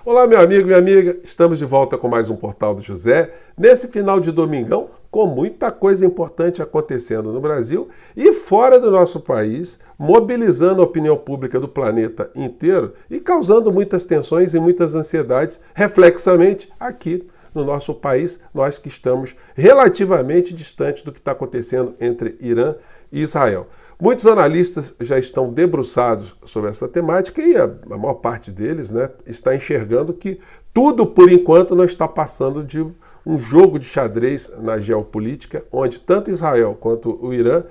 Olá, meu amigo, minha amiga, estamos de volta com mais um Portal do José, nesse final de domingão, com muita coisa importante acontecendo no Brasil e fora do nosso país, mobilizando a opinião pública do planeta inteiro e causando muitas tensões e muitas ansiedades, reflexamente, aqui no nosso país, nós que estamos relativamente distantes do que está acontecendo entre Irã e Israel. Muitos analistas já estão debruçados sobre essa temática e a maior parte deles, está enxergando que tudo, por enquanto, não está passando de um jogo de xadrez na geopolítica, onde tanto Israel quanto o Irã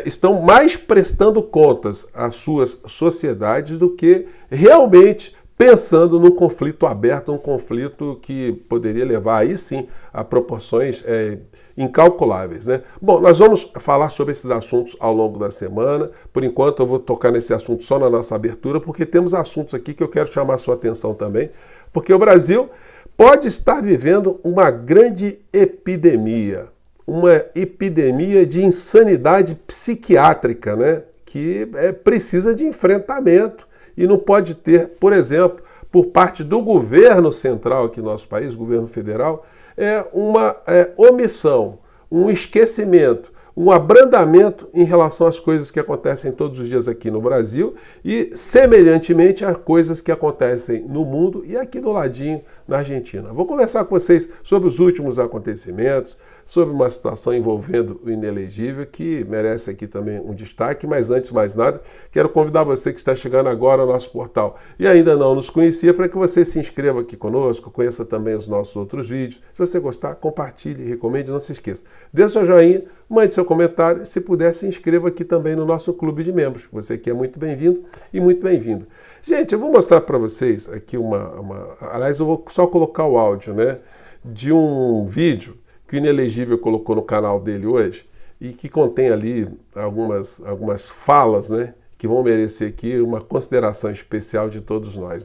estão mais prestando contas às suas sociedades do que realmente pensando num conflito aberto, um conflito que poderia levar aí sim a proporções incalculáveis, né? Bom, nós vamos falar sobre esses assuntos ao longo da semana. Por enquanto eu vou tocar nesse assunto só na nossa abertura, porque temos assuntos aqui que eu quero chamar a sua atenção também, porque o Brasil pode estar vivendo uma grande epidemia, uma epidemia de insanidade psiquiátrica, né? Que precisa de enfrentamento. E não pode ter, por exemplo, por parte do governo central aqui no nosso país, governo federal, uma omissão, um esquecimento, um abrandamento em relação às coisas que acontecem todos os dias aqui no Brasil e, semelhantemente, a coisas que acontecem no mundo e aqui do ladinho na Argentina. Vou conversar com vocês sobre os últimos acontecimentos, sobre uma situação envolvendo o inelegível, que merece aqui também um destaque, mas antes de mais nada, quero convidar você que está chegando agora ao nosso portal e ainda não nos conhecia, para que você se inscreva aqui conosco, conheça também os nossos outros vídeos. Se você gostar, compartilhe, recomende, não se esqueça. Dê seu joinha, mande seu comentário, se puder, se inscreva aqui também no nosso clube de membros. Você que é muito bem-vindo e muito bem-vindo. Gente, eu vou mostrar para vocês aqui aliás, eu vou só colocar o áudio, de um vídeo que o Inelegível colocou no canal dele hoje e que contém ali algumas falas, que vão merecer aqui uma consideração especial de todos nós,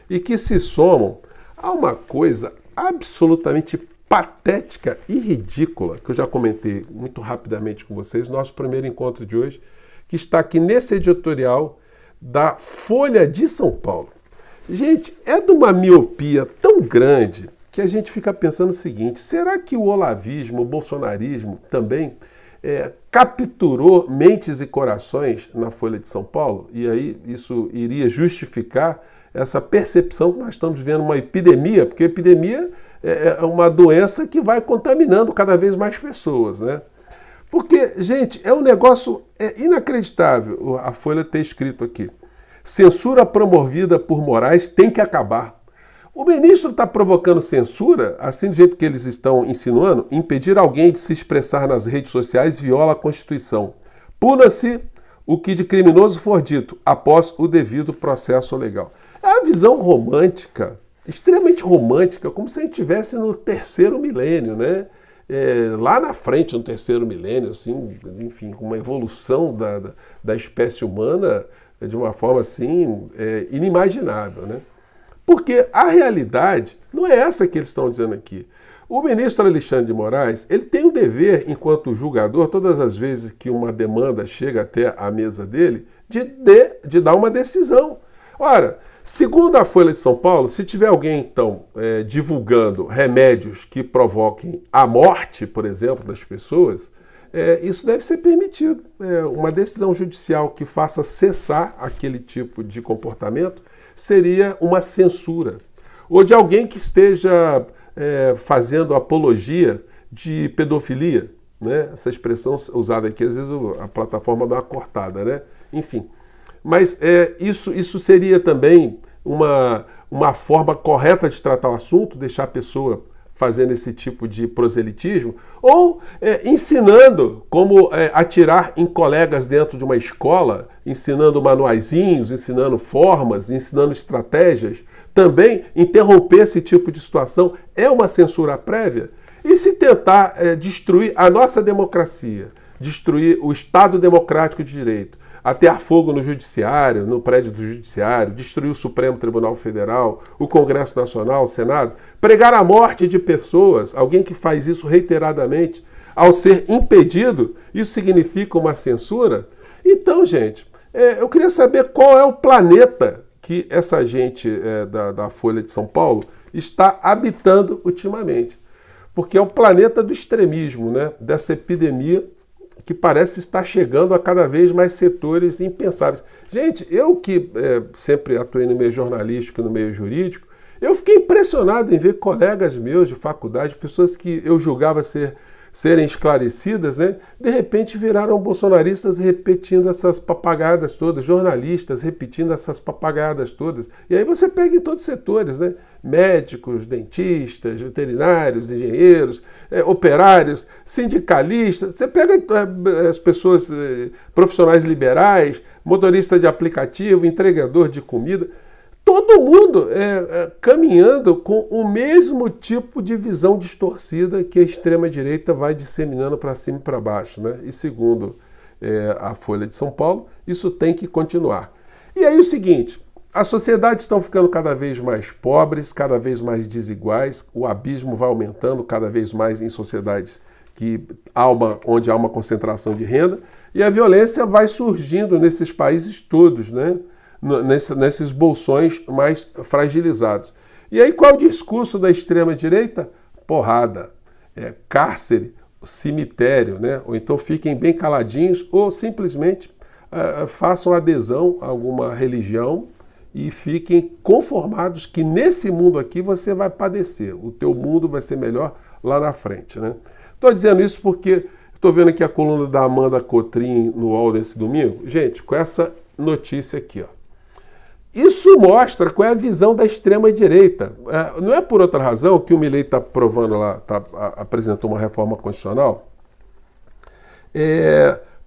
e que se somam a uma coisa absolutamente patética e ridícula, que eu já comentei muito rapidamente com vocês, no nosso primeiro encontro de hoje, que está aqui nesse editorial da Folha de São Paulo. Gente, é de uma miopia tão grande que a gente fica pensando o seguinte: será que o olavismo, o bolsonarismo também capturou mentes e corações na Folha de São Paulo? E aí isso iria justificar essa percepção que nós estamos vivendo uma epidemia, porque a epidemia é uma doença que vai contaminando cada vez mais pessoas, Porque, gente, é um negócio inacreditável a Folha ter escrito aqui: censura promovida por Moraes tem que acabar. O ministro está provocando censura, assim do jeito que eles estão insinuando, impedir alguém de se expressar nas redes sociais viola a Constituição. Puna-se o que de criminoso for dito, após o devido processo legal. É uma visão romântica, extremamente romântica, como se a gente estivesse no terceiro milênio, lá na frente, no terceiro milênio, assim, enfim, uma evolução da espécie humana de uma forma assim inimaginável, Porque a realidade não é essa que eles estão dizendo aqui. O ministro Alexandre de Moraes, ele tem o dever, enquanto julgador, todas as vezes que uma demanda chega até a mesa dele, de dar uma decisão. Ora, segundo a Folha de São Paulo, se tiver alguém, então, divulgando remédios que provoquem a morte, por exemplo, das pessoas, isso deve ser permitido. Uma decisão judicial que faça cessar aquele tipo de comportamento seria uma censura. Ou de alguém que esteja fazendo apologia de pedofilia, Essa expressão usada aqui, às vezes a plataforma dá uma cortada, Enfim. Mas isso seria também uma forma correta de tratar o assunto, deixar a pessoa fazendo esse tipo de proselitismo, ou ensinando como atirar em colegas dentro de uma escola, ensinando manuaizinhos, ensinando formas, ensinando estratégias. Também interromper esse tipo de situação é uma censura prévia. E se tentar destruir a nossa democracia, destruir o Estado democrático de direito, atear fogo no judiciário, no prédio do judiciário, destruir o Supremo Tribunal Federal, o Congresso Nacional, o Senado, pregar a morte de pessoas, alguém que faz isso reiteradamente, ao ser impedido, isso significa uma censura? Então, gente, eu queria saber qual é o planeta que essa gente da Folha de São Paulo está habitando ultimamente. Porque é o planeta do extremismo, né? Dessa epidemia que parece estar chegando a cada vez mais setores impensáveis. Gente, eu que sempre atuei no meio jornalístico e no meio jurídico, eu fiquei impressionado em ver colegas meus de faculdade, pessoas que eu julgava serem esclarecidas, né? De repente viraram bolsonaristas repetindo essas papagaiadas todas, jornalistas repetindo essas papagaiadas todas. E aí você pega em todos os setores, né? Médicos, dentistas, veterinários, engenheiros, operários, sindicalistas. Você pega as pessoas, profissionais liberais, motorista de aplicativo, entregador de comida. Todo mundo caminhando com o mesmo tipo de visão distorcida que a extrema-direita vai disseminando para cima e para baixo, né? E segundo a Folha de São Paulo, isso tem que continuar. E aí o seguinte, as sociedades estão ficando cada vez mais pobres, cada vez mais desiguais, o abismo vai aumentando cada vez mais em sociedades onde há uma concentração de renda, e a violência vai surgindo nesses países todos, né? Nesses bolsões mais fragilizados. E aí qual é o discurso da extrema-direita? Porrada, cárcere, cemitério, né? Ou então fiquem bem caladinhos ou simplesmente façam adesão a alguma religião e fiquem conformados que nesse mundo aqui você vai padecer, o teu mundo vai ser melhor lá na frente, né? Estou dizendo isso porque estou vendo aqui a coluna da Amanda Cotrim no UOL nesse domingo, gente, com essa notícia aqui, ó. Isso mostra qual é a visão da extrema-direita. Não é por outra razão que o Milei está provando lá, apresentou uma reforma constitucional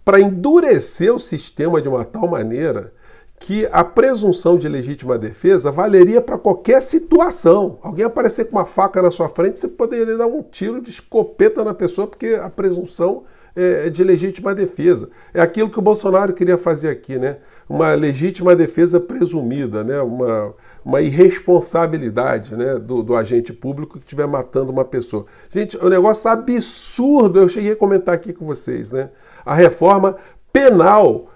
para endurecer o sistema de uma tal maneira que a presunção de legítima defesa valeria para qualquer situação. Alguém aparecer com uma faca na sua frente, você poderia dar um tiro de escopeta na pessoa, porque a presunção é de legítima defesa. É aquilo que o Bolsonaro queria fazer aqui, né? Uma legítima defesa presumida, né? Uma irresponsabilidade, né? do agente público que estiver matando uma pessoa. Gente, é um negócio absurdo, eu cheguei a comentar aqui com vocês, né? A reforma penal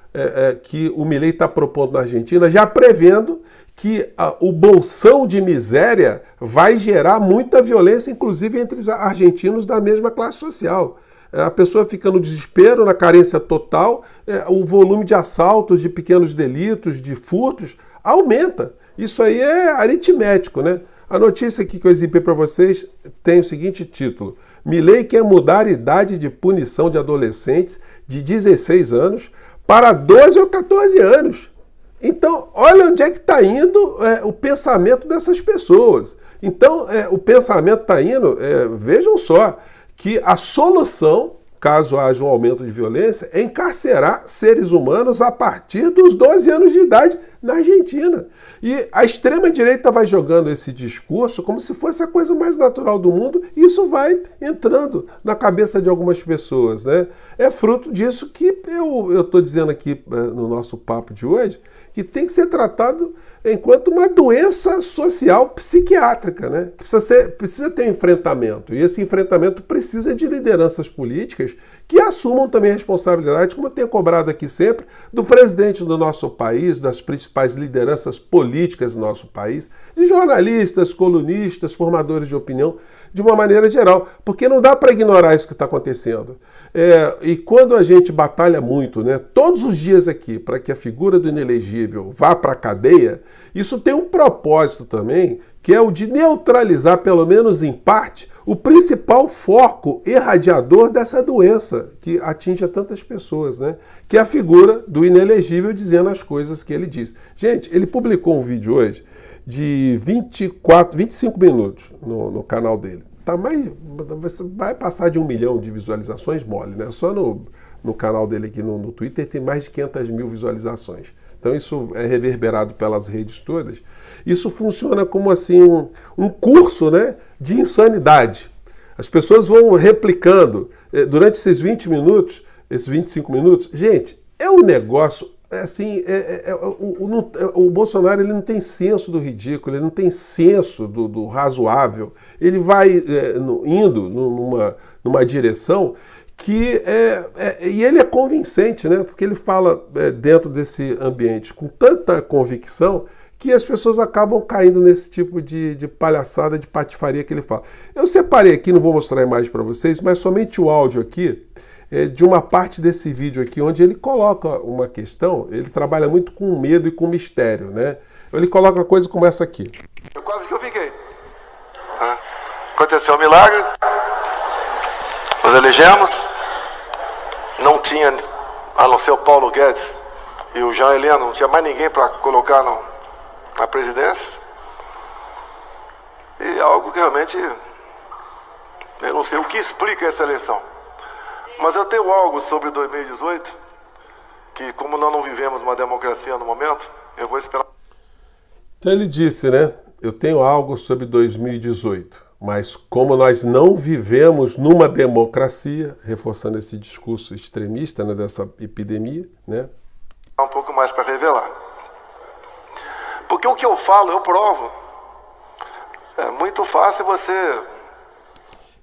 que o Milei está propondo na Argentina, já prevendo que o bolsão de miséria vai gerar muita violência, inclusive entre os argentinos da mesma classe social. A pessoa fica no desespero, na carência total, o volume de assaltos, de pequenos delitos, de furtos, aumenta. Isso aí é aritmético, né? A notícia aqui que eu exibi para vocês tem o seguinte título: Milei quer mudar a idade de punição de adolescentes de 16 anos para 12 ou 14 anos. Então, olha onde é que está indo o pensamento dessas pessoas. Então, o pensamento está indo, vejam só, que a solução, caso haja um aumento de violência, é encarcerar seres humanos a partir dos 12 anos de idade na Argentina. E a extrema-direita vai jogando esse discurso como se fosse a coisa mais natural do mundo, e isso vai entrando na cabeça de algumas pessoas, né? É fruto disso que eu estou dizendo aqui no nosso papo de hoje, que tem que ser tratado enquanto uma doença social psiquiátrica, né? Precisa ter enfrentamento, e esse enfrentamento precisa de lideranças políticas que assumam também a responsabilidade, como eu tenho cobrado aqui sempre, do presidente do nosso país, das principais lideranças políticas do nosso país, de jornalistas, colunistas, formadores de opinião, de uma maneira geral, porque não dá para ignorar isso que está acontecendo. E quando a gente batalha muito, né, todos os dias aqui, para que a figura do inelegível vá para a cadeia, isso tem um propósito também, que é o de neutralizar, pelo menos em parte, o principal foco irradiador dessa doença que atinge a tantas pessoas, né? Que é a figura do inelegível dizendo as coisas que ele diz. Gente, ele publicou um vídeo hoje de 25 minutos no canal dele. Vai passar de 1 milhão de visualizações mole, né? Só no canal dele aqui no Twitter tem mais de 500 mil visualizações. Então isso é reverberado pelas redes todas. Isso funciona como assim um curso, né, de insanidade. As pessoas vão replicando durante esses 20 minutos, esses 25 minutos. Gente, é um negócio assim, o Bolsonaro ele não tem senso do ridículo, ele não tem senso do razoável. Ele vai indo numa direção que e ele é convincente, né? Porque ele fala dentro desse ambiente com tanta convicção que as pessoas acabam caindo nesse tipo de palhaçada, de patifaria que ele fala. Eu separei aqui, não vou mostrar a imagem para vocês, mas somente o áudio aqui, de uma parte desse vídeo aqui, onde ele coloca uma questão, ele trabalha muito com medo e com mistério, né? Ele coloca uma coisa como essa aqui. Quase que eu fiquei. Aconteceu um milagre, nos elegemos, não tinha, a não ser o Paulo Guedes e o Jean Heleno, não tinha mais ninguém para colocar na presidência. E algo que realmente, eu não sei o que explica essa eleição. Mas eu tenho algo sobre 2018, que como nós não vivemos uma democracia no momento, eu vou esperar. Então ele disse, né? Eu tenho algo sobre 2018, mas como nós não vivemos numa democracia, reforçando esse discurso extremista, né, dessa epidemia, né? Um pouco mais para revelar. Porque o que eu falo, eu provo. É muito fácil você...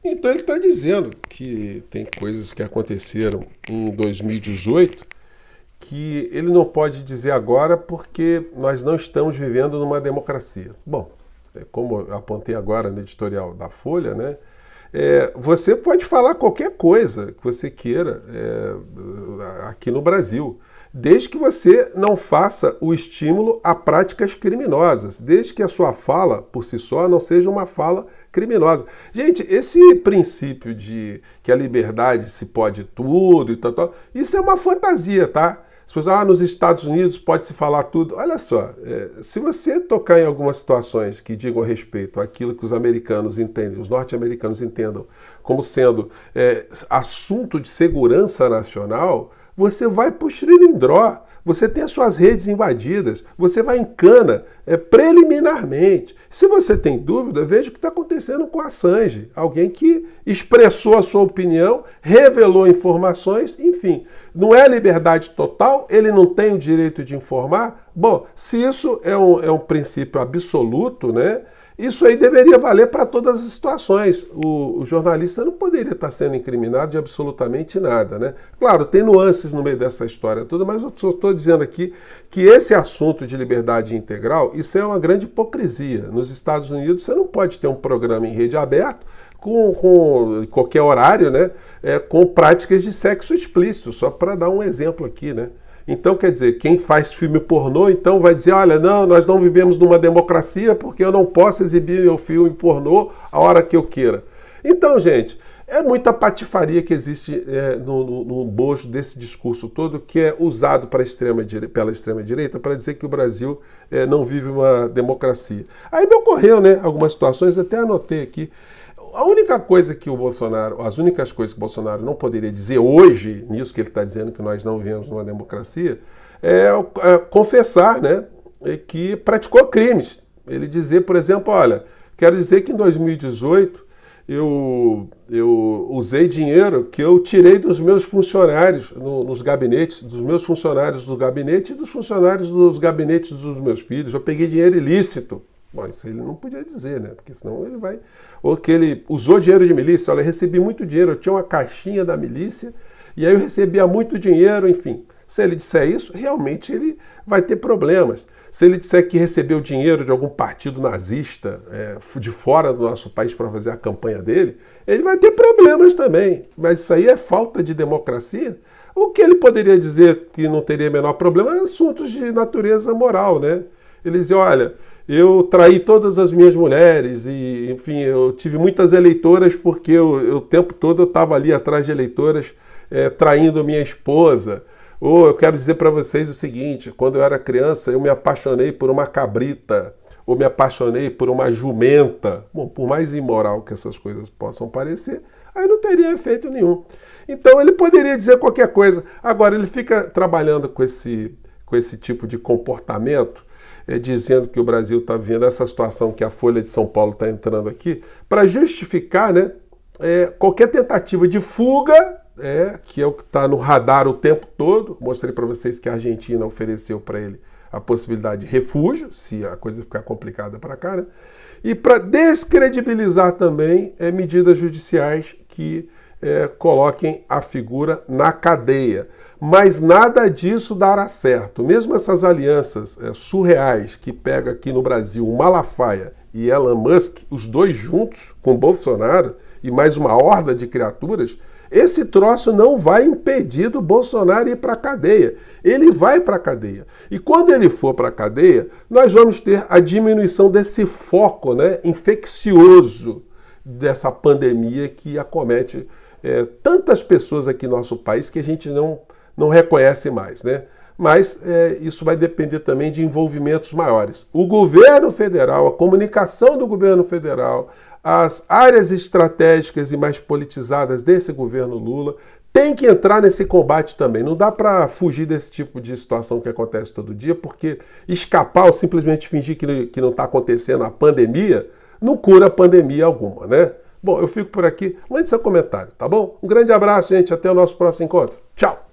Então ele está dizendo que tem coisas que aconteceram em 2018 que ele não pode dizer agora porque nós não estamos vivendo numa democracia. Bom, como eu apontei agora no editorial da Folha, né? Você pode falar qualquer coisa que você queira aqui no Brasil, desde que você não faça o estímulo a práticas criminosas, desde que a sua fala, por si só, não seja uma fala criminosa. Gente, esse princípio de que a liberdade se pode tudo e tal, isso é uma fantasia, tá? As pessoas, nos Estados Unidos pode-se falar tudo. Olha só, se você tocar em algumas situações que digam respeito àquilo que os americanos entendem, os norte-americanos entendam como sendo assunto de segurança nacional, você vai para o Xilindró, você tem as suas redes invadidas, você vai em cana preliminarmente. Se você tem dúvida, veja o que está acontecendo com a Assange, alguém que expressou a sua opinião, revelou informações, enfim. Não é liberdade total, ele não tem o direito de informar. Bom, se isso é um princípio absoluto, né? Isso aí deveria valer para todas as situações. O jornalista não poderia estar sendo incriminado de absolutamente nada, né? Claro, tem nuances no meio dessa história toda, mas eu só estou dizendo aqui que esse assunto de liberdade integral, isso é uma grande hipocrisia. Nos Estados Unidos, você não pode ter um programa em rede aberta com qualquer horário, né? Com práticas de sexo explícito, só para dar um exemplo aqui, né? Então, quer dizer, quem faz filme pornô, então vai dizer, olha, não, nós não vivemos numa democracia porque eu não posso exibir meu filme pornô a hora que eu queira. Então, gente, é muita patifaria que existe no bojo desse discurso todo que é usado pela extrema-direita para dizer que o Brasil não vive uma democracia. Aí me ocorreu, né, algumas situações, até anotei aqui. A única coisa que o Bolsonaro, as únicas coisas que o Bolsonaro não poderia dizer hoje, nisso que ele está dizendo que nós não vivemos numa democracia, é confessar, né, que praticou crimes. Ele dizer, por exemplo, olha, quero dizer que em 2018 eu usei dinheiro que eu tirei dos meus funcionários nos gabinetes, dos meus funcionários do gabinete e dos funcionários dos gabinetes dos meus filhos. Eu peguei dinheiro ilícito. Bom, isso ele não podia dizer, né? Porque senão ele vai... Ou que ele usou dinheiro de milícia. Olha, eu recebi muito dinheiro, eu tinha uma caixinha da milícia e aí eu recebia muito dinheiro, enfim. Se ele disser isso, realmente ele vai ter problemas. Se ele disser que recebeu dinheiro de algum partido nazista de fora do nosso país para fazer a campanha dele, ele vai ter problemas também. Mas isso aí é falta de democracia. O que ele poderia dizer que não teria menor problema é assuntos de natureza moral, né? Ele dizia, olha, eu traí todas as minhas mulheres e, enfim, eu tive muitas eleitoras porque o tempo todo eu estava ali atrás de eleitoras traindo minha esposa. Ou eu quero dizer para vocês o seguinte, quando eu era criança eu me apaixonei por uma cabrita, ou me apaixonei por uma jumenta. Bom, por mais imoral que essas coisas possam parecer, aí não teria efeito nenhum. Então ele poderia dizer qualquer coisa. Agora ele fica trabalhando com esse tipo de comportamento, dizendo que o Brasil está vivendo essa situação que a Folha de São Paulo está entrando aqui, para justificar, né, qualquer tentativa de fuga, que é o que está no radar o tempo todo. Mostrei para vocês que a Argentina ofereceu para ele a possibilidade de refúgio, se a coisa ficar complicada para cá, né? E para descredibilizar também medidas judiciais que coloquem a figura na cadeia. Mas nada disso dará certo. Mesmo essas alianças surreais que pega aqui no Brasil o Malafaia e Elon Musk, os dois juntos com Bolsonaro e mais uma horda de criaturas, esse troço não vai impedir do Bolsonaro ir para a cadeia. Ele vai para a cadeia. E quando ele for para a cadeia, nós vamos ter a diminuição desse foco, né, infeccioso dessa pandemia que acomete tantas pessoas aqui no nosso país que a gente não reconhece mais, né? Mas isso vai depender também de envolvimentos maiores. O governo federal, a comunicação do governo federal, as áreas estratégicas e mais politizadas desse governo Lula tem que entrar nesse combate também. Não dá para fugir desse tipo de situação que acontece todo dia, porque escapar ou simplesmente fingir que não está acontecendo a pandemia não cura pandemia alguma, né? Bom, eu fico por aqui. Mande seu comentário, tá bom? Um grande abraço, gente. Até o nosso próximo encontro. Tchau!